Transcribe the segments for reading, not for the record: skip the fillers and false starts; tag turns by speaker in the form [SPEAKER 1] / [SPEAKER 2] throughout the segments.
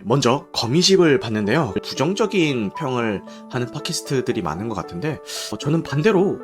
[SPEAKER 1] 먼저 거미집을 봤는데요. 부정적인 평을 하는 팟캐스트들이 많은 것 같은데 저는 반대로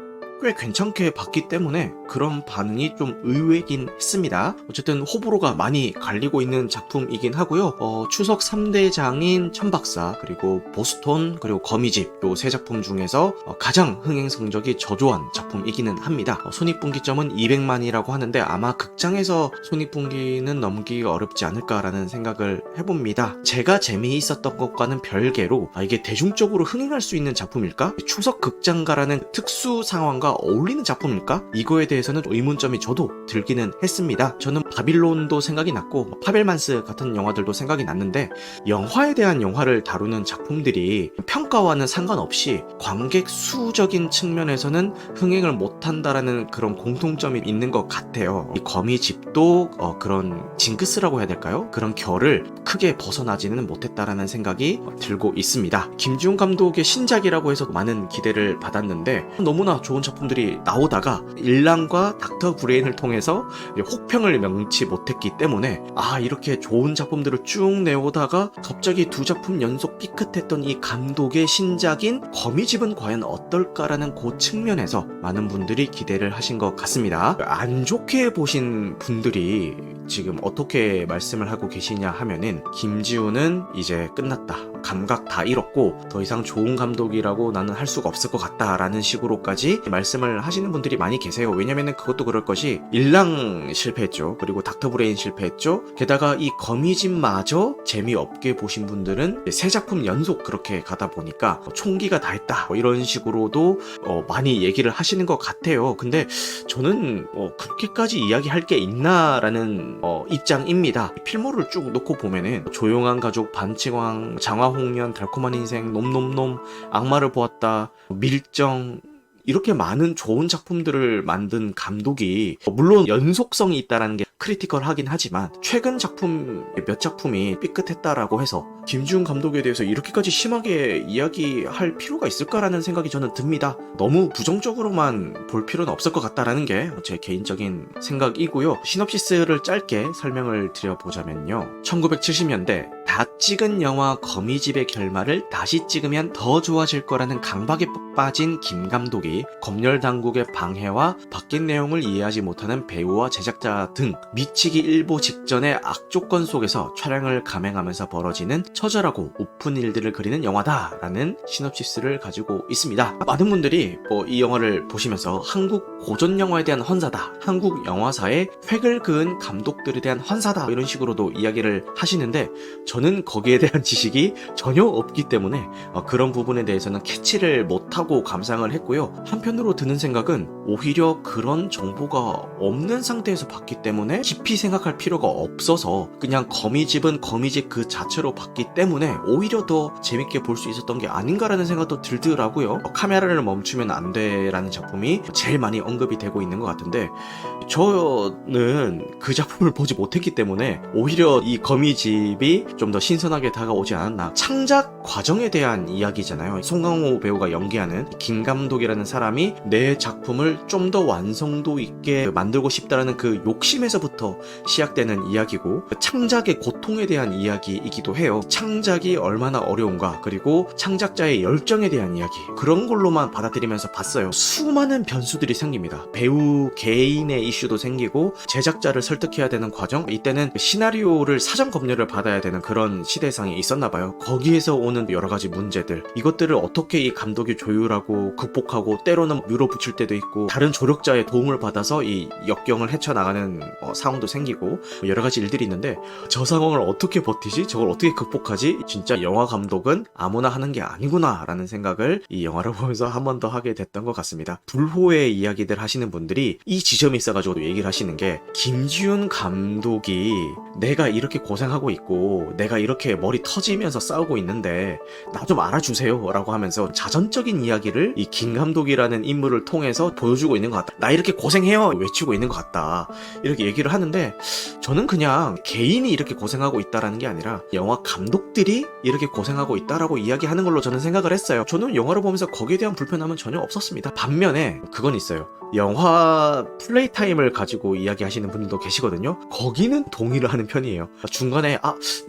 [SPEAKER 1] 꽤 괜찮게 봤기 때문에 그런 반응이 좀 의외긴 했습니다. 어쨌든 호불호가 많이 갈리고 있는 작품이긴 하고요. 추석 3대장인 천박사, 그리고 보스톤, 그리고 거미집 요 세 작품 중에서 가장 흥행 성적이 저조한 작품이기는 합니다. 손익분기점은 200만이라고 하는데 아마 극장에서 손익분기는 넘기기 어렵지 않을까라는 생각을 해봅니다. 제가 재미있었던 것과는 별개로 이게 대중적으로 흥행할 수 있는 작품일까? 추석 극장가라는 특수 상황과 어울리는 작품일까? 이거에 대해서는 의문점이 저도 들기는 했습니다. 저는 바빌론도 생각이 났고 파벨만스 같은 영화들도 생각이 났는데 영화에 대한 영화를 다루는 작품들이 평가와는 상관없이 관객 수적인 측면에서는 흥행을 못한다라는 그런 공통점이 있는 것 같아요. 이 거미집도 그런 징크스라고 해야 될까요? 그런 결을 크게 벗어나지는 못했다라는 생각이 들고 있습니다. 김지훈 감독의 신작이라고 해서 많은 기대를 받았는데 너무나 좋은 작품들이 나오다가 일랑과 닥터 브레인을 통해서 혹평을 명치 못했기 때문에 이렇게 좋은 작품들을 쭉 내오다가 갑자기 두 작품 연속 삐끗했던 이 감독의 신작인 거미집은 과연 어떨까라는 그 측면에서 많은 분들이 기대를 하신 것 같습니다. 안 좋게 보신 분들이 지금 어떻게 말씀을 하고 계시냐 하면은 김지훈은 이제 끝났다, 감각 다 잃었고 더 이상 좋은 감독이라고 나는 할 수가 없을 것 같다라는 식으로까지 말씀을 하시는 분들이 많이 계세요. 왜냐면은 그것도 그럴 것이 일랑 실패했죠. 그리고 닥터 브레인 실패했죠. 게다가 이 거미집마저 재미없게 보신 분들은 세 작품 연속 그렇게 가다 보니까 총기가 다 했다 이런 식으로도 많이 얘기를 하시는 것 같아요. 근데 저는 그렇게까지 이야기할 게 있나라는 입장입니다. 필모를 쭉 놓고 보면은 조용한 가족, 반치광, 장화홍련, 달콤한 인생, 놈놈놈, 악마를 보았다, 밀정, 이렇게 많은 좋은 작품들을 만든 감독이 물론 연속성이 있다는 게 크리티컬하긴 하지만 최근 작품 몇 작품이 삐끗했다라고 해서 김지훈 감독에 대해서 이렇게까지 심하게 이야기할 필요가 있을까라는 생각이 저는 듭니다. 너무 부정적으로만 볼 필요는 없을 것 같다라는 게 제 개인적인 생각이고요. 시놉시스를 짧게 설명을 드려보자면요. 1970년대 다 찍은 영화 거미집의 결말을 다시 찍으면 더 좋아질 거라는 강박에 빠진 김 감독이 검열 당국의 방해와 바뀐 내용을 이해하지 못하는 배우와 제작자 등 미치기 일보 직전의 악조건 속에서 촬영을 감행하면서 벌어지는 처절하고 우픈 일들을 그리는 영화다라는 시놉시스를 가지고 있습니다. 많은 분들이 이 영화를 보시면서 한국 고전 영화에 대한 헌사다, 한국 영화사에 획을 그은 감독들에 대한 헌사다 이런 식으로도 이야기를 하시는데 저는 거기에 대한 지식이 전혀 없기 때문에 그런 부분에 대해서는 캐치를 못하고 감상을 했고요. 한편으로 드는 생각은 오히려 그런 정보가 없는 상태에서 봤기 때문에 깊이 생각할 필요가 없어서 그냥 거미집은 거미집 그 자체로 봤기 때문에 오히려 더 재밌게 볼 수 있었던 게 아닌가라는 생각도 들더라고요. 카메라를 멈추면 안 돼라는 작품이 제일 많이 언급이 되고 있는 것 같은데 저는 그 작품을 보지 못했기 때문에 오히려 이 거미집이 좀 더 신선하게 다가오지 않았나. 창작 과정에 대한 이야기잖아요. 송강호 배우가 연기하는 김 감독이라는 사람이 내 작품을 좀 더 완성도 있게 만들고 싶다라는 그 욕심에서부터 시작되는 이야기고 창작의 고통에 대한 이야기이기도 해요. 창작이 얼마나 어려운가, 그리고 창작자의 열정에 대한 이야기, 그런 걸로만 받아들이면서 봤어요. 수많은 변수들이 생깁니다. 배우 개인의 이슈도 생기고 제작자를 설득해야 되는 과정, 이때는 시나리오를 사전 검열을 받아야 되는 그런 시대상이 있었나봐요. 거기에서 오는 여러가지 문제들, 이것들을 어떻게 이 감독이 조율하고 극복하고 때로는 밀어붙일 때도 있고 다른 조력자의 도움을 받아서 이 역경을 헤쳐나가는 상황도 생기고 여러가지 일들이 있는데 저 상황을 어떻게 버티지? 저걸 어떻게 극복하지? 진짜 영화 감독은 아무나 하는 게 아니구나 라는 생각을 이 영화를 보면서 한 번 더 하게 됐던 것 같습니다. 불호의 이야기들 하시는 분들이 이 지점이 있어가지고 얘기를 하시는 게 김지훈 감독이 내가 이렇게 고생하고 있고 내가 이렇게 머리 터지면서 싸우고 있는데 나 좀 알아주세요 라고 하면서 자전적인 이야기를 이 김 감독이라는 인물을 통해서 보여주고 있는 것 같다. 나 이렇게 고생해요 외치고 있는 것 같다 이렇게 얘기를 하는데 저는 그냥 개인이 이렇게 고생하고 있다라는 게 아니라 영화 감독들이 이렇게 고생하고 있다라고 이야기하는 걸로 저는 생각을 했어요. 저는 영화를 보면서 거기에 대한 불편함은 전혀 없었습니다. 반면에 그건 있어요. 영화 플레이 타임을 가지고 이야기하시는 분들도 계시거든요. 거기는 동의를 하는 편이에요. 중간에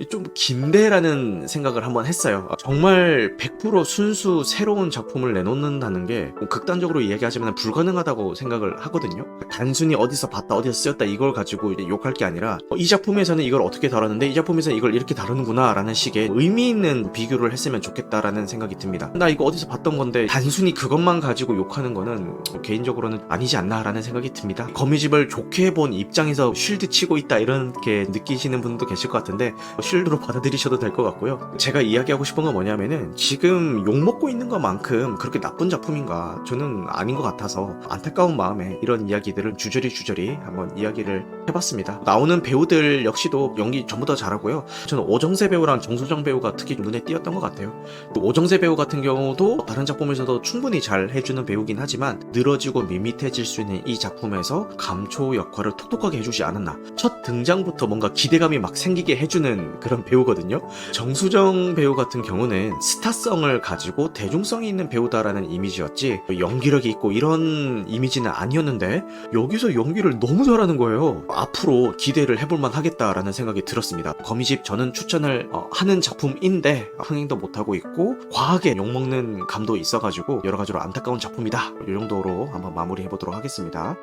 [SPEAKER 1] 좀 긴데라는 생각을 한번 했어요. 정말 100% 순수 새로운 작품을 내놓는다는 게 극단적으로 이야기하자면 불가능하다고 생각을 하거든요. 단순히 어디서 봤다 어디서 쓰였다 이걸 가지고 이제 욕할 게 아니라 이 작품에서는 이걸 어떻게 다뤘는데 이 작품에서는 이걸 이렇게 다루는구나 라는 식의 의미 있는 비교를 했으면 좋겠다라는 생각이 듭니다. 나 이거 어디서 봤던 건데 단순히 그것만 가지고 욕하는 거는 개인적으로는 아니지 않나 라는 생각이 듭니다. 거미집을 좋게 본 입장에서 쉴드 치고 있다 이렇게 느끼시는 분도 계실 것 같은데 쉴드로 받아들이셔도 될 것 같고요. 제가 이야기하고 싶은 건 뭐냐면은 지금 욕먹고 있는 것만큼 그렇게 나쁜 작품인가 저는 아닌 것 같아서 안타까운 마음에 이런 이야기들을 주저리 한번 이야기를 해봤습니다. 나오는 배우들 역시도 연기 전부 다 잘하고요. 저는 오정세 배우랑 정수정 배우가 특히 눈에 띄었던 것 같아요. 오정세 배우 같은 경우도 다른 작품에서도 충분히 잘 해주는 배우긴 하지만 늘어지고 밋밋해질 수 있는 이 작품에서 감초 역할을 톡톡하게 해주지 않았나. 첫 등장부터 뭔가 기대감이 막 생기게 해주는 그런 배우거든요. 정수정 배우 같은 경우는 스타성을 가지고 대중성이 있는 배우다라는 이미지였지 연기력이 있고 이런 이미지는 아니었는데 여기서 연기를 너무 잘하는 거예요. 앞으로 기대를 해볼만 하겠다라는 생각이 들었습니다. 거미집 저는 추천을 하는 작품인데 흥행도 못하고 있고 과하게 욕먹는 감도 있어가지고 여러가지로 안타까운 작품이다. 이 정도로 한번 마무리해보도록 하겠습니다.